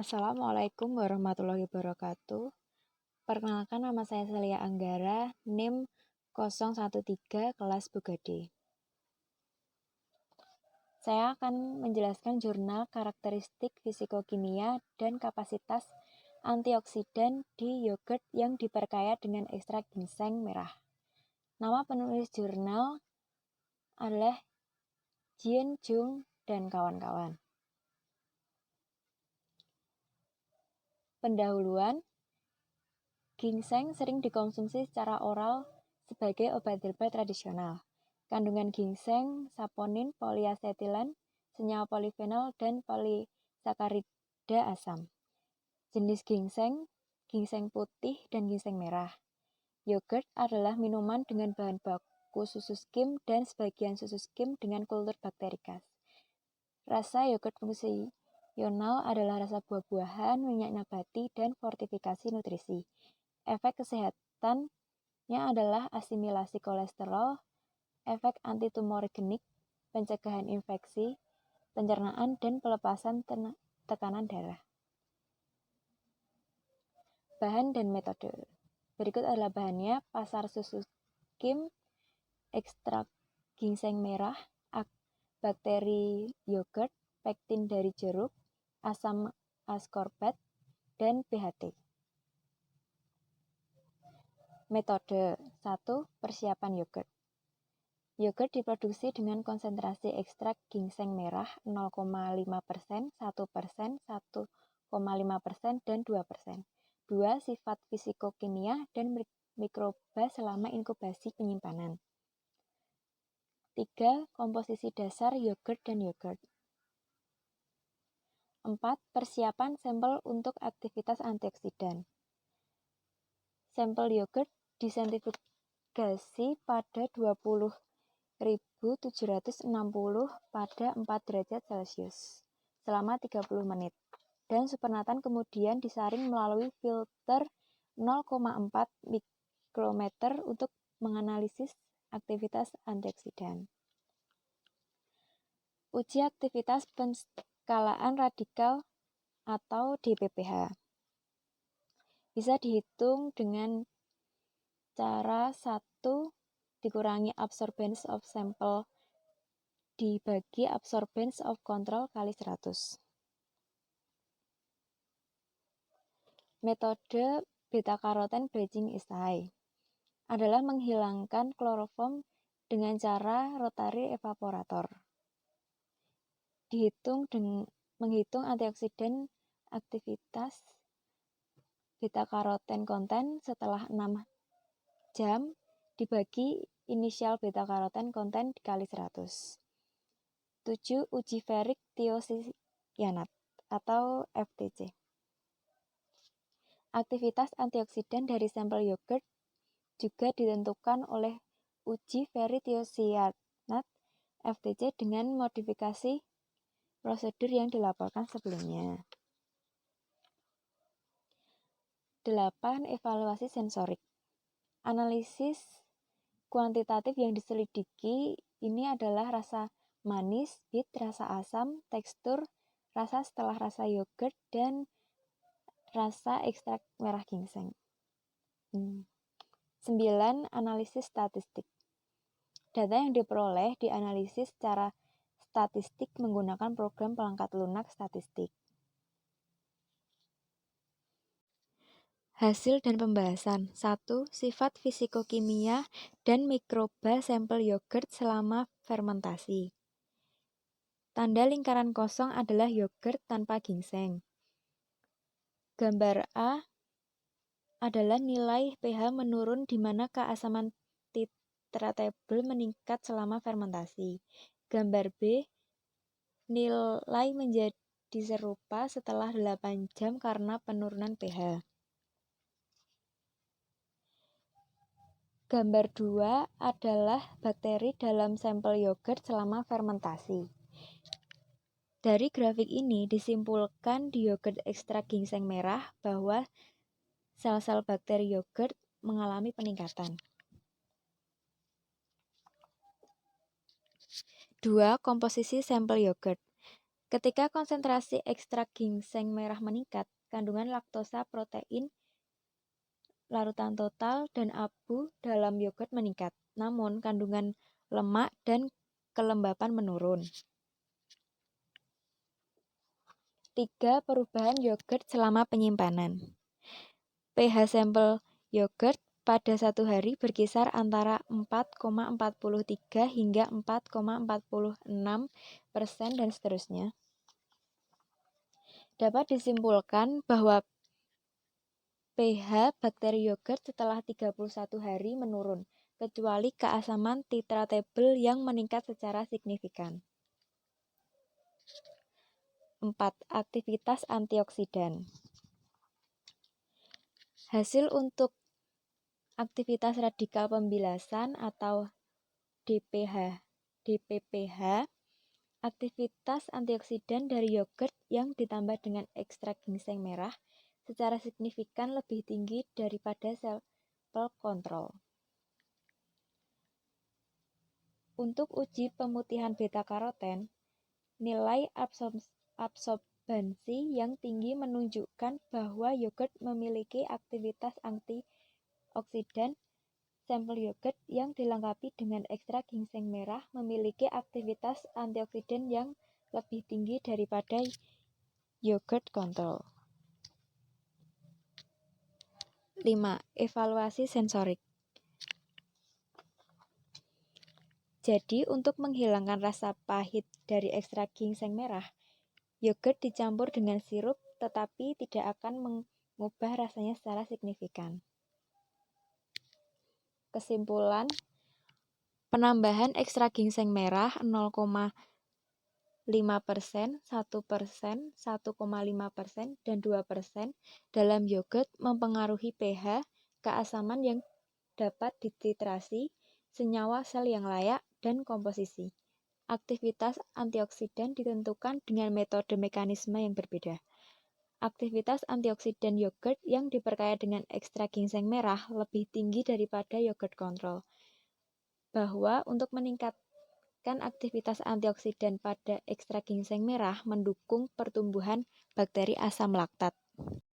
Assalamualaikum warahmatullahi wabarakatuh. Perkenalkan, nama saya Celia Anggara, NIM 013 kelas Bugade. Saya akan menjelaskan jurnal karakteristik fisikokimia dan kapasitas antioksidan di yogurt yang diperkaya dengan ekstrak ginseng merah. Nama penulis jurnal adalah Jin Jung dan kawan-kawan. Pendahuluan, ginseng sering dikonsumsi secara oral sebagai obat herbal tradisional. Kandungan ginseng, saponin, poliasetilen, senyawa polifenol, dan polisakarida asam. Jenis ginseng, ginseng putih, dan ginseng merah. Yogurt adalah minuman dengan bahan baku susu skim dan sebagian susu skim dengan kultur bakteri khas. Rasa yogurt fungsional adalah rasa buah-buahan, minyak nabati, dan fortifikasi nutrisi. Efek kesehatannya adalah asimilasi kolesterol, efek antitumogenik, pencegahan infeksi, pencernaan, dan pelepasan tekanan darah. Bahan dan metode. Berikut adalah bahannya: pasar susu skim, ekstrak ginseng merah, bakteri yogurt, pektin dari jeruk, asam ascorbat, dan BHT. Metode 1. Persiapan yogurt. Yogurt diproduksi dengan konsentrasi ekstrak ginseng merah 0,5%, 1%, 1,5%, dan 2%. 2. Sifat fisikokimia dan mikroba selama inkubasi penyimpanan. 3. Komposisi dasar yogurt dan yogurt. 4. Persiapan sampel untuk aktivitas antioksidan. Sampel yogurt disentrifugasi pada 20.760 pada 4 derajat Celcius selama 30 menit. Dan supernatan kemudian disaring melalui filter 0,4 mikrometer untuk menganalisis aktivitas antioksidan. Uji aktivitas penskalaan radikal atau DPPH. Bisa dihitung dengan cara 1 dikurangi absorbance of sample dibagi absorbance of control kali 100. Metode beta-karoten bridging assay adalah menghilangkan kloroform dengan cara rotary evaporator. Menghitung antioksidan aktivitas beta-karoten konten setelah 6 jam dibagi inisial beta-karoten konten dikali 100. 7. Uji ferik tiocyanat atau FTC. Aktivitas antioksidan dari sampel yogurt juga ditentukan oleh uji ferik tiocyanat FTC dengan modifikasi prosedur yang dilaporkan sebelumnya. 8. Evaluasi sensorik. Analisis kuantitatif yang diselidiki ini adalah rasa manis, bit, rasa asam, tekstur, rasa setelah rasa yogurt, dan rasa ekstrak merah ginseng. 9. Analisis statistik. Data yang diperoleh dianalisis secara statistik menggunakan program perangkat lunak statistik. Hasil dan pembahasan. 1. Sifat fisikokimia dan mikroba sampel yogurt selama fermentasi. Tanda lingkaran kosong adalah yogurt tanpa ginseng. Gambar A adalah nilai pH menurun di mana keasaman titratable meningkat selama fermentasi. Gambar B, nilai menjadi serupa setelah 8 jam karena penurunan pH. Gambar 2 adalah bakteri dalam sampel yogurt selama fermentasi. Dari grafik ini disimpulkan di yogurt ekstrak ginseng merah bahwa sel-sel bakteri yogurt mengalami peningkatan. 2. Komposisi sampel yogurt. Ketika konsentrasi ekstrak ginseng merah meningkat, kandungan laktosa, protein, larutan total, dan abu dalam yogurt meningkat. Namun, kandungan lemak dan kelembapan menurun. 3. Perubahan yogurt selama penyimpanan. pH sampel yogurt pada 1 hari berkisar antara 4,43 hingga 4,46% dan seterusnya. Dapat disimpulkan bahwa pH bakteri yogurt setelah 31 hari menurun, kecuali keasaman titratable yang meningkat secara signifikan. 4. Aktivitas antioksidan. Hasil untuk aktivitas radikal pembilasan atau DPPH, aktivitas antioksidan dari yogurt yang ditambah dengan ekstrak ginseng merah secara signifikan lebih tinggi daripada sampel kontrol. Untuk uji pemutihan beta-karoten, nilai absorbansi yang tinggi menunjukkan bahwa yogurt memiliki aktivitas antioksidan. Sampel yogurt yang dilengkapi dengan ekstrak ginseng merah memiliki aktivitas antioksidan yang lebih tinggi daripada yogurt kontrol. 5. Evaluasi sensorik. Jadi, untuk menghilangkan rasa pahit dari ekstrak ginseng merah, yogurt dicampur dengan sirup tetapi tidak akan mengubah rasanya secara signifikan. Kesimpulan, penambahan ekstrak ginseng merah 0,5%, 1%, 1,5%, dan 2% dalam yogurt mempengaruhi pH, keasaman yang dapat dititrasi, senyawa sel yang layak, dan komposisi. Aktivitas antioksidan ditentukan dengan metode mekanisme yang berbeda. Aktivitas antioksidan yogurt yang diperkaya dengan ekstrak ginseng merah lebih tinggi daripada yogurt kontrol. Bahwa untuk meningkatkan aktivitas antioksidan pada ekstrak ginseng merah mendukung pertumbuhan bakteri asam laktat.